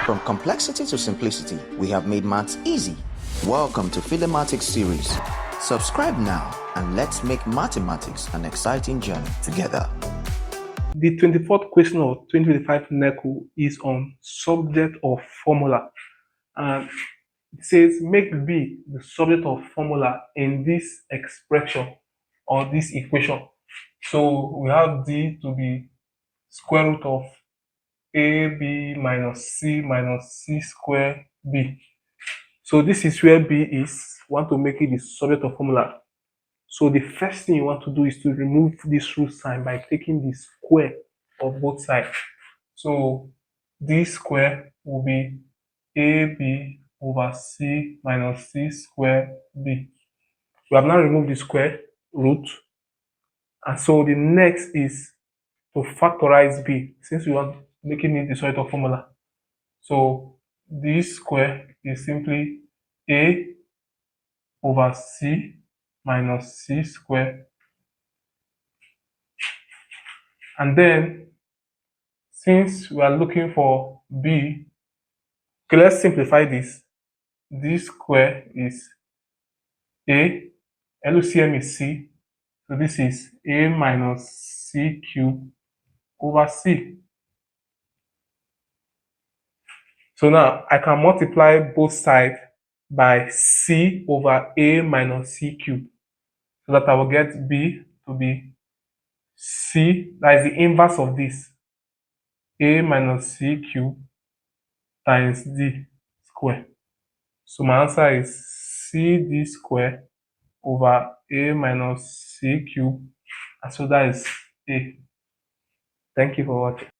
From complexity to simplicity, we have made maths easy. Welcome to Philemathics series. Subscribe now and let's make mathematics an exciting journey together. The 24th question of 2025 NECO is on subject of formula. And it says make B the subject of formula in this expression or this equation. So we have D to be square root of AB minus C square B. So this is where B is. We want to make it the subject of formula. So the first thing you want to do is to remove this root sign by taking the square of both sides. So this square will be AB over C minus C square B. We have now removed the square root. And so the next is to factorize B, since we want making it the sort of formula. So this square is simply A over C minus C square. And then, since we are looking for B, okay, let's simplify this. This square is A, LCM is C, so this is A minus C cubed over C. So now I can multiply both sides by C over A minus C cubed, so that I will get B to be C, that is the inverse of this, A minus C cubed times D square. So my answer is CD square over A minus C cubed, and so that is A. Thank you for watching.